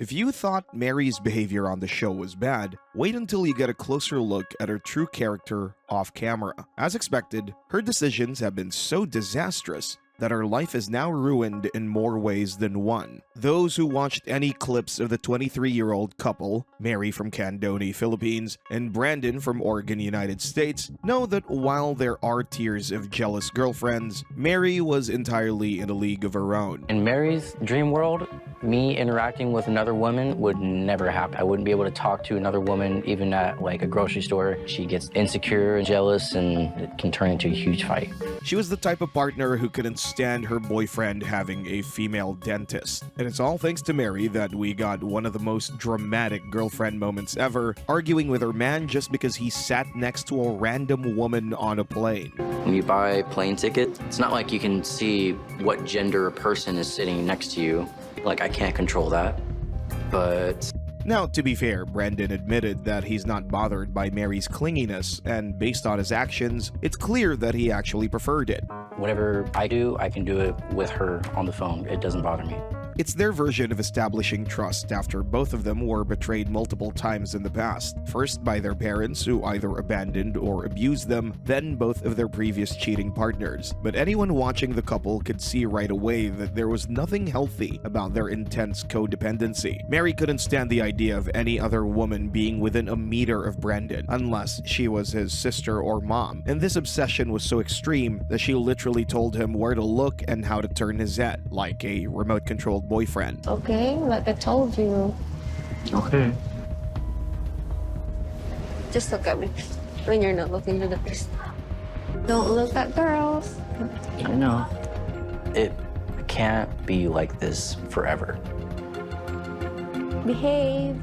If you thought Mary's behavior on the show was bad, wait until you get a closer look at her true character off camera. As expected, her decisions have been so disastrous that her life is now ruined in more ways than one. Those who watched any clips of the 23-year-old couple, Mary from Candoni, Philippines, and Brandon from Oregon, United States, know that while there are tiers of jealous girlfriends, Mary was entirely in a league of her own. In Mary's dream world, me interacting with another woman would never happen. I wouldn't be able to talk to another woman, even at like a grocery store. She gets insecure and jealous, and it can turn into a huge fight. She was the type of partner who couldn't stand her boyfriend having a female dentist. And it's all thanks to Mary that we got one of the most dramatic girlfriend moments ever, arguing with her man just because he sat next to a random woman on a plane. When you buy plane tickets, it's not like you can see what gender a person is sitting next to you. Like, I can't control that, but... Now, to be fair, Brandon admitted that he's not bothered by Mary's clinginess, and based on his actions, it's clear that he actually preferred it. Whatever I do, I can do it with her on the phone. It doesn't bother me. It's their version of establishing trust after both of them were betrayed multiple times in the past. First by their parents, who either abandoned or abused them, then both of their previous cheating partners. But anyone watching the couple could see right away that there was nothing healthy about their intense codependency. Mary couldn't stand the idea of any other woman being within a meter of Brandon, unless she was his sister or mom. And this obsession was so extreme that she literally told him where to look and how to turn his head, like a remote-controlled boyfriend. Okay, like I told you. Okay. Just look at me when you're not looking to the face. Don't look at girls. I know. It can't be like this forever. Behave.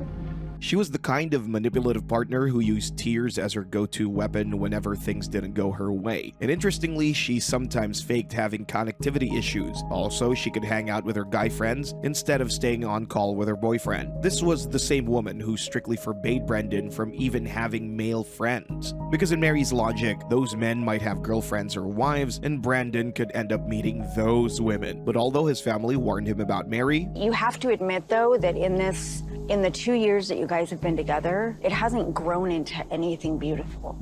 She was the kind of manipulative partner who used tears as her go-to weapon whenever things didn't go her way. And interestingly, she sometimes faked having connectivity issues. Also, she could hang out with her guy friends instead of staying on call with her boyfriend. This was the same woman who strictly forbade Brendan from even having male friends. Because in Mary's logic, those men might have girlfriends or wives, and Brandon could end up meeting those women. But although his family warned him about Mary, you have to admit, though, that in the 2 years that you guys have been together, it hasn't grown into anything beautiful.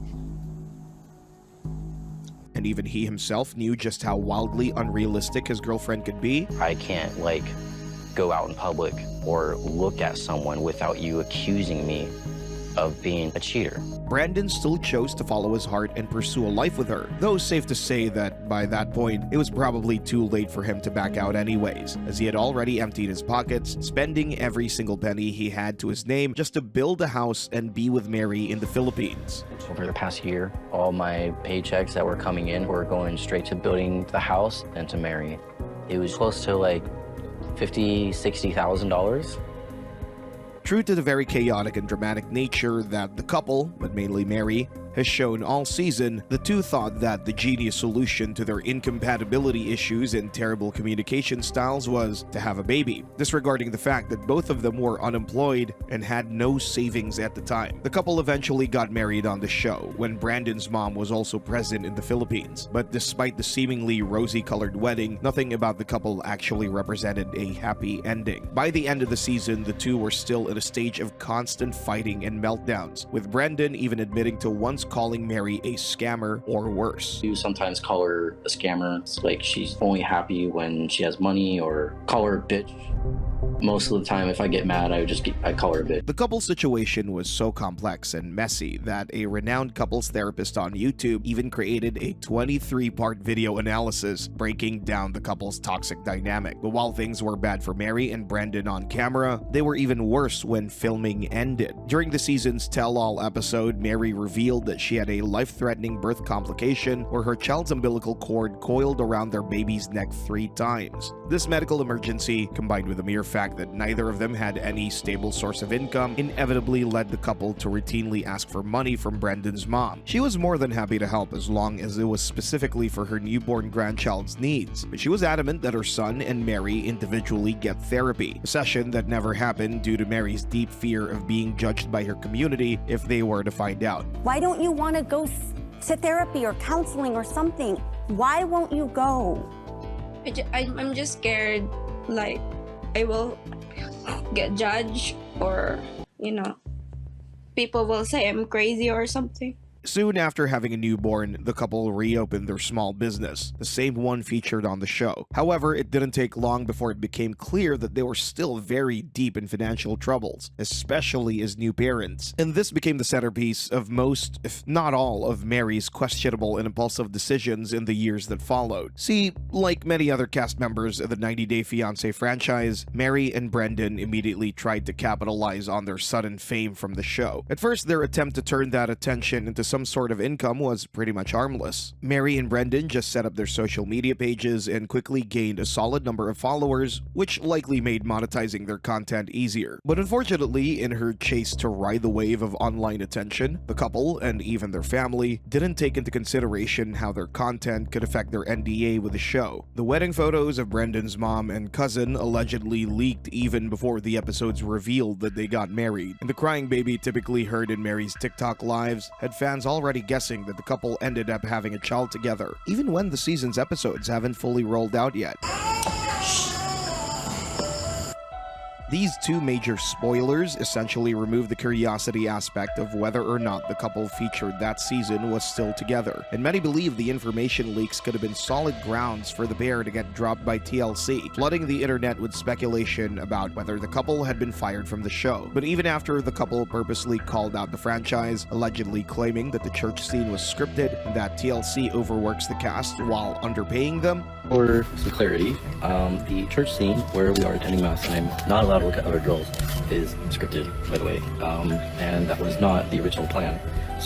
and even he himself knew just how wildly unrealistic his girlfriend could be. I can't, like, go out in public or look at someone without you accusing me of being a cheater. Brandon still chose to follow his heart and pursue a life with her, though safe to say that by that point, it was probably too late for him to back out anyways, as he had already emptied his pockets, spending every single penny he had to his name just to build a house and be with Mary in the Philippines. Over the past year, all my paychecks that were coming in were going straight to building the house and to Mary. It was close to like $50,000, $60,000. True to the very chaotic and dramatic nature that the couple, but mainly Mary, has shown all season, the two thought that the genius solution to their incompatibility issues and terrible communication styles was to have a baby, disregarding the fact that both of them were unemployed and had no savings at the time. The couple eventually got married on the show, when Brandon's mom was also present in the Philippines. But despite the seemingly rosy-colored wedding, nothing about the couple actually represented a happy ending. By the end of the season, the two were still in a stage of constant fighting and meltdowns, with Brandon even admitting to once calling Mary a scammer or worse. You sometimes call her a scammer. It's like she's only happy when she has money, or call her a bitch. Most of the time, if I get mad, I call her a bitch. The couple situation was so complex and messy that a renowned couples therapist on YouTube even created a 23-part video analysis breaking down the couple's toxic dynamic. But while things were bad for Mary and Brandon on camera, they were even worse when filming ended. During the season's tell-all episode, Mary revealed that she had a life-threatening birth complication where her child's umbilical cord coiled around their baby's neck 3 times. This medical emergency, combined with the mere fact that neither of them had any stable source of income, inevitably led the couple to routinely ask for money from Brandon's mom. She was more than happy to help as long as it was specifically for her newborn grandchild's needs, but she was adamant that her son and Mary individually get therapy, a session that never happened due to Mary's deep fear of being judged by her community if they were to find out. Why don't you want to go to therapy or counseling or something? Why won't you go? I'm just scared, like, I will get judged, or people will say I'm crazy or something. Soon after having a newborn, the couple reopened their small business, the same one featured on the show. However, it didn't take long before it became clear that they were still very deep in financial troubles, especially as new parents. And this became the centerpiece of most, if not all, of Mary's questionable and impulsive decisions in the years that followed. See, like many other cast members of the 90 Day Fiancé franchise, Mary and Brendan immediately tried to capitalize on their sudden fame from the show. At first, their attempt to turn that attention into some sort of income was pretty much harmless. Mary and Brendan just set up their social media pages and quickly gained a solid number of followers, which likely made monetizing their content easier. But unfortunately, in her chase to ride the wave of online attention, the couple, and even their family, didn't take into consideration how their content could affect their NDA with the show. The wedding photos of Brendan's mom and cousin allegedly leaked even before the episodes revealed that they got married, and the crying baby typically heard in Mary's TikTok lives had fans already guessing that the couple ended up having a child together, even when the season's episodes haven't fully rolled out yet. These two major spoilers essentially remove the curiosity aspect of whether or not the couple featured that season was still together, and many believe the information leaks could have been solid grounds for the pair to get dropped by TLC, flooding the internet with speculation about whether the couple had been fired from the show. But even after the couple purposely called out the franchise, allegedly claiming that the church scene was scripted and that TLC overworks the cast while underpaying them. For some clarity, the church scene where we are attending mass and I'm not allowed to look at other girls is scripted, by the way, and that was not the original plan.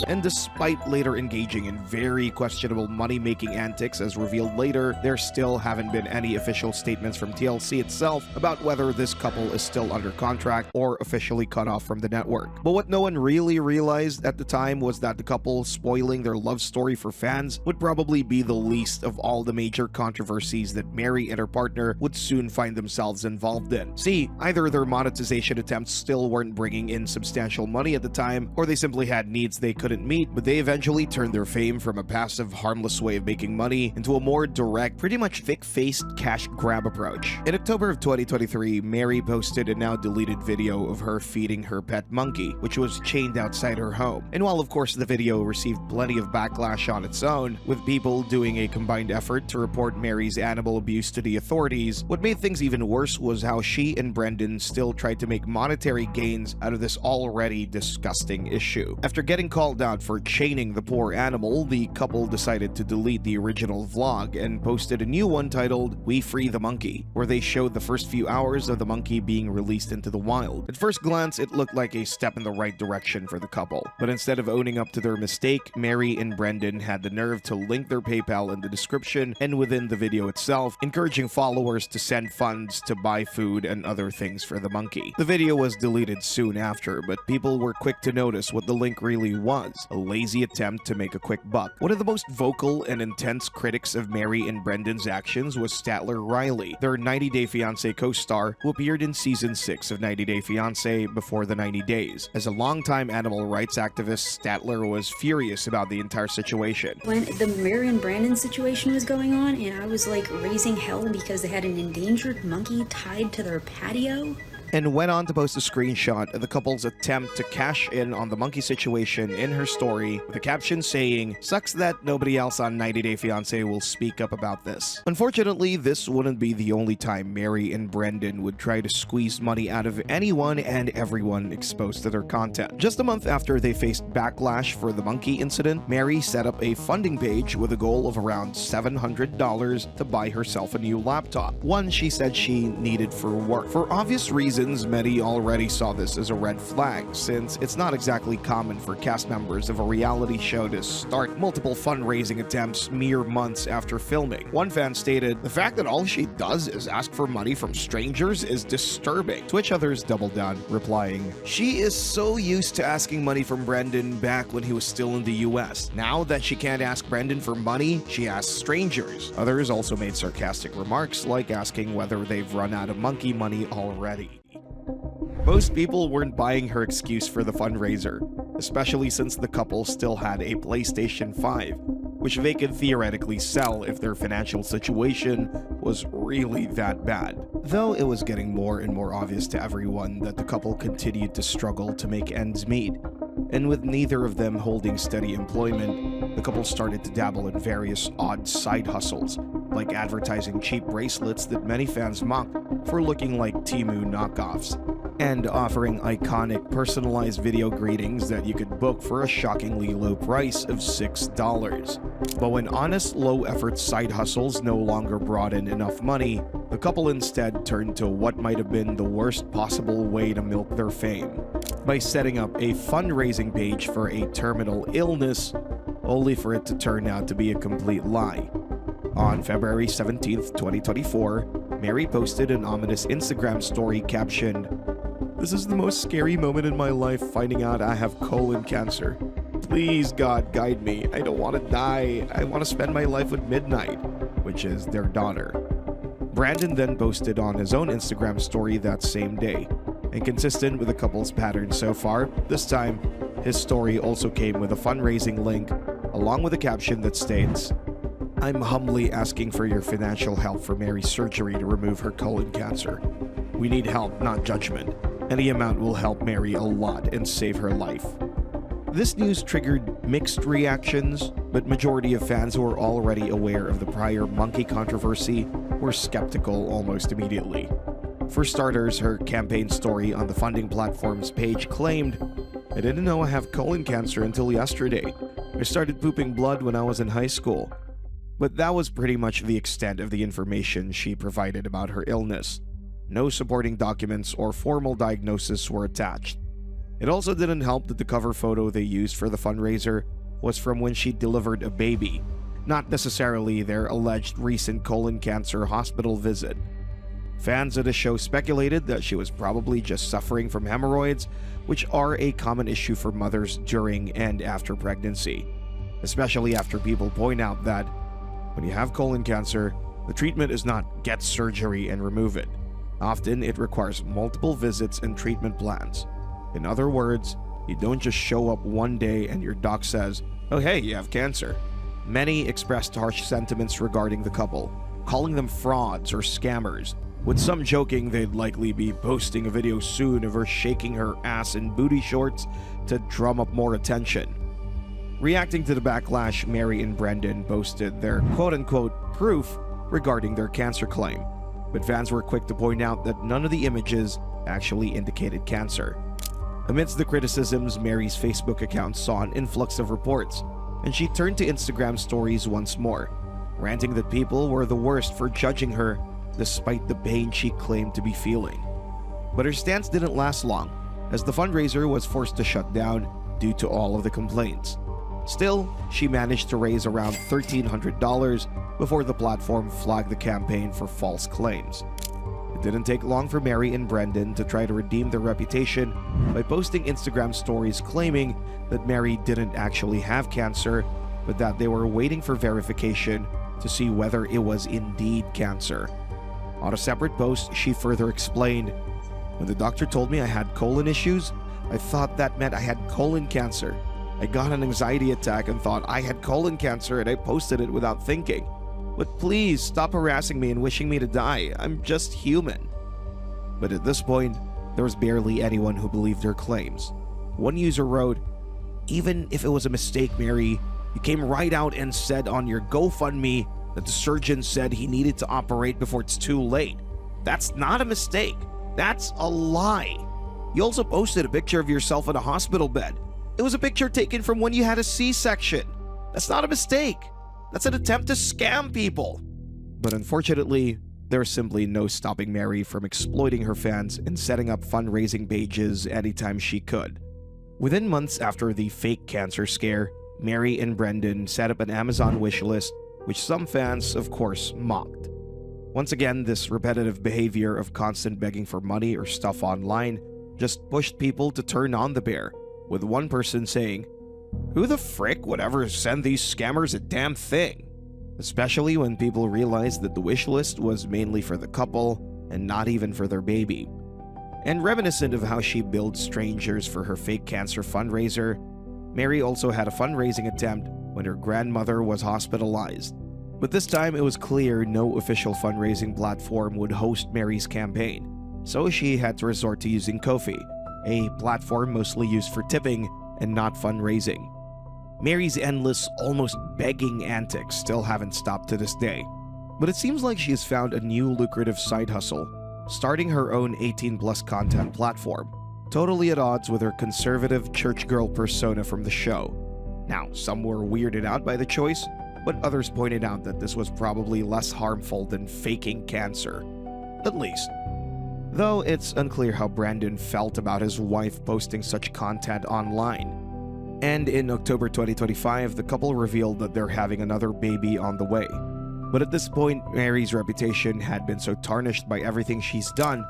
And despite later engaging in very questionable money-making antics as revealed later, there still haven't been any official statements from TLC itself about whether this couple is still under contract or officially cut off from the network. But what no one really realized at the time was that the couple spoiling their love story for fans would probably be the least of all the major controversies that Mary and her partner would soon find themselves involved in. See, either their monetization attempts still weren't bringing in substantial money at the time, or they simply had needs they couldn't meet, but they eventually turned their fame from a passive, harmless way of making money into a more direct, pretty much thick-faced cash grab approach. In October of 2023, Mary posted a now deleted video of her feeding her pet monkey, which was chained outside her home. And while of course the video received plenty of backlash on its own, with people doing a combined effort to report Mary's animal abuse to the authorities, what made things even worse was how she and Brendan still tried to make monetary gains out of this already disgusting issue. After getting called out for chaining the poor animal, the couple decided to delete the original vlog and posted a new one titled "We Free the Monkey," where they showed the first few hours of the monkey being released into the wild. At first glance, it looked like a step in the right direction for the couple, but instead of owning up to their mistake, Mary and Brendan had the nerve to link their PayPal in the description and within the video itself, encouraging followers to send funds to buy food and other things for the monkey. The video was deleted soon after, but people were quick to notice what the link really was: a lazy attempt to make a quick buck. One of the most vocal and intense critics of Mary and Brendan's actions was Statler Riley, their 90 Day Fiancé co-star who appeared in season 6 of 90 Day Fiancé before the 90 days. As a longtime animal rights activist, Statler was furious about the entire situation. When the Mary and Brandon situation was going on and I was like raising hell because they had an endangered monkey tied to their patio, and went on to post a screenshot of the couple's attempt to cash in on the monkey situation in her story, with a caption saying, "Sucks that nobody else on 90 Day Fiancé will speak up about this." Unfortunately, this wouldn't be the only time Mary and Brendan would try to squeeze money out of anyone and everyone exposed to their content. Just a month after they faced backlash for the monkey incident, Mary set up a funding page with a goal of around $700 to buy herself a new laptop, one she said she needed for work. For obvious reasons, many already saw this as a red flag, since it's not exactly common for cast members of a reality show to start multiple fundraising attempts mere months after filming. One fan stated, "The fact that all she does is ask for money from strangers is disturbing," to which others doubled down, replying, "She is so used to asking money from Brendan back when he was still in the US. Now that she can't ask Brendan for money, she asks strangers." Others also made sarcastic remarks, like asking whether they've run out of monkey money already. Most people weren't buying her excuse for the fundraiser, especially since the couple still had a PlayStation 5, which they could theoretically sell if their financial situation was really that bad. Though it was getting more and more obvious to everyone that the couple continued to struggle to make ends meet, and with neither of them holding steady employment, the couple started to dabble in various odd side hustles, like advertising cheap bracelets that many fans mocked for looking like Temu knockoffs, and offering iconic personalized video greetings that you could book for a shockingly low price of $6. But when honest, low-effort side hustles no longer brought in enough money, the couple instead turned to what might have been the worst possible way to milk their fame, by setting up a fundraising page for a terminal illness, only for it to turn out to be a complete lie. On February 17th, 2024, Mary posted an ominous Instagram story captioned, "This is the most scary moment in my life, finding out I have colon cancer. Please, God, guide me. I don't want to die. I want to spend my life with Midnight," which is their daughter. Brandon then posted on his own Instagram story that same day, and consistent with the couple's pattern so far, this time, his story also came with a fundraising link, along with a caption that states, "I'm humbly asking for your financial help for Mary's surgery to remove her colon cancer. We need help, not judgment. Any amount will help Mary a lot and save her life." This news triggered mixed reactions, but majority of fans who were already aware of the prior monkey controversy were skeptical almost immediately. For starters, her campaign story on the funding platform's page claimed, "I didn't know I have colon cancer until yesterday. I started pooping blood when I was in high school." But that was pretty much the extent of the information she provided about her illness. No supporting documents or formal diagnosis were attached. It also didn't help that the cover photo they used for the fundraiser was from when she delivered a baby, not necessarily their alleged recent colon cancer hospital visit. Fans of the show speculated that she was probably just suffering from hemorrhoids, which are a common issue for mothers during and after pregnancy, especially after people point out that when you have colon cancer, the treatment is not get surgery and remove it. Often, it requires multiple visits and treatment plans. In other words, you don't just show up one day and your doc says, "Oh hey, you have cancer." Many expressed harsh sentiments regarding the couple, calling them frauds or scammers, with some joking they'd likely be posting a video soon of her shaking her ass in booty shorts to drum up more attention. Reacting to the backlash, Mary and Brendan posted their quote-unquote proof regarding their cancer claim, but fans were quick to point out that none of the images actually indicated cancer. Amidst the criticisms, Mary's Facebook account saw an influx of reports, and she turned to Instagram stories once more, ranting that people were the worst for judging her despite the pain she claimed to be feeling. But her stance didn't last long, as the fundraiser was forced to shut down due to all of the complaints. Still, she managed to raise around $1,300 before the platform flagged the campaign for false claims. It didn't take long for Mary and Brendan to try to redeem their reputation by posting Instagram stories claiming that Mary didn't actually have cancer, but that they were waiting for verification to see whether it was indeed cancer. On a separate post, she further explained, "When the doctor told me I had colon issues, I thought that meant I had colon cancer. I got an anxiety attack and thought I had colon cancer, and I posted it without thinking. But please stop harassing me and wishing me to die. I'm just human." But at this point, there was barely anyone who believed her claims. One user wrote, "Even if it was a mistake, Mary, you came right out and said on your GoFundMe that the surgeon said he needed to operate before it's too late. That's not a mistake. That's a lie. You also posted a picture of yourself in a hospital bed. It was a picture taken from when you had a C-section. That's not a mistake. That's an attempt to scam people." But unfortunately, there's simply no stopping Mary from exploiting her fans and setting up fundraising pages anytime she could. Within months after the fake cancer scare, Mary and Brendan set up an Amazon wishlist, which some fans, of course, mocked. Once again, this repetitive behavior of constant begging for money or stuff online just pushed people to turn on the pair, with one person saying, "Who the frick would ever send these scammers a damn thing?" Especially when people realized that the wishlist was mainly for the couple and not even for their baby. And reminiscent of how she billed strangers for her fake cancer fundraiser, Mary also had a fundraising attempt when her grandmother was hospitalized. But this time it was clear no official fundraising platform would host Mary's campaign, so she had to resort to using Ko-fi, a platform mostly used for tipping and not fundraising. Mary's endless, almost begging antics still haven't stopped to this day, but it seems like she has found a new lucrative side hustle, starting her own 18+ content platform, totally at odds with her conservative church girl persona from the show. Now, some were weirded out by the choice, but others pointed out that this was probably less harmful than faking cancer. At least. Though it's unclear how Brandon felt about his wife posting such content online. And in October 2025, the couple revealed that they're having another baby on the way. But at this point, Mary's reputation had been so tarnished by everything she's done,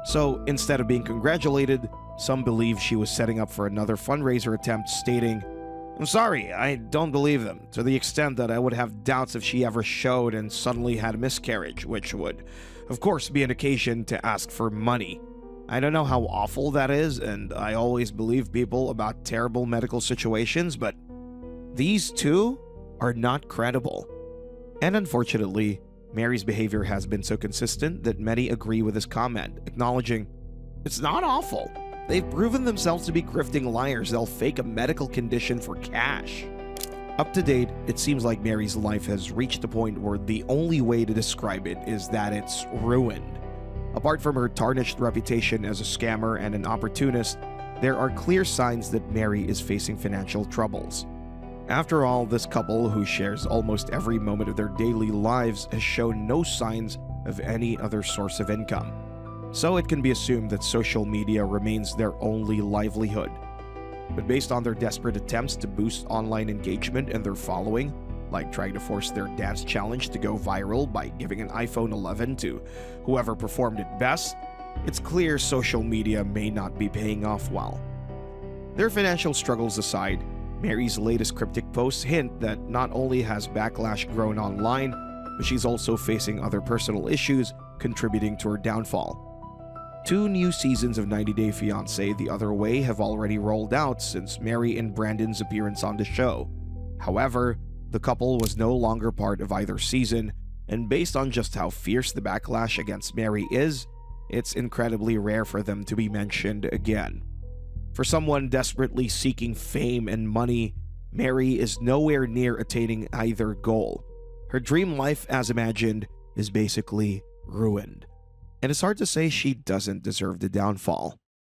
so instead of being congratulated, some believe she was setting up for another fundraiser attempt, stating, "I'm sorry, I don't believe them, to the extent that I would have doubts if she ever showed and suddenly had a miscarriage, which would, of course, be an occasion to ask for money. I don't know how awful that is, and I always believe people about terrible medical situations, but these two are not credible." And unfortunately, Mary's behavior has been so consistent that many agree with this comment, acknowledging, "It's not awful. They've proven themselves to be grifting liars. They'll fake a medical condition for cash." Up to date, it seems like Mary's life has reached a point where the only way to describe it is that it's ruined. Apart from her tarnished reputation as a scammer and an opportunist, there are clear signs that Mary is facing financial troubles. After all, this couple, who shares almost every moment of their daily lives, has shown no signs of any other source of income. So it can be assumed that social media remains their only livelihood. But based on their desperate attempts to boost online engagement and their following, like trying to force their dance challenge to go viral by giving an iPhone 11 to whoever performed it best, it's clear social media may not be paying off well. Their financial struggles aside, Mary's latest cryptic posts hint that not only has backlash grown online, but she's also facing other personal issues contributing to her downfall. 2 new seasons of 90 Day Fiancé The Other Way have already rolled out since Mary and Brandon's appearance on the show. However, the couple was no longer part of either season, and based on just how fierce the backlash against Mary is, it's incredibly rare for them to be mentioned again. For someone desperately seeking fame and money, Mary is nowhere near attaining either goal. Her dream life, as imagined, is basically ruined. And it's hard to say she doesn't deserve the downfall.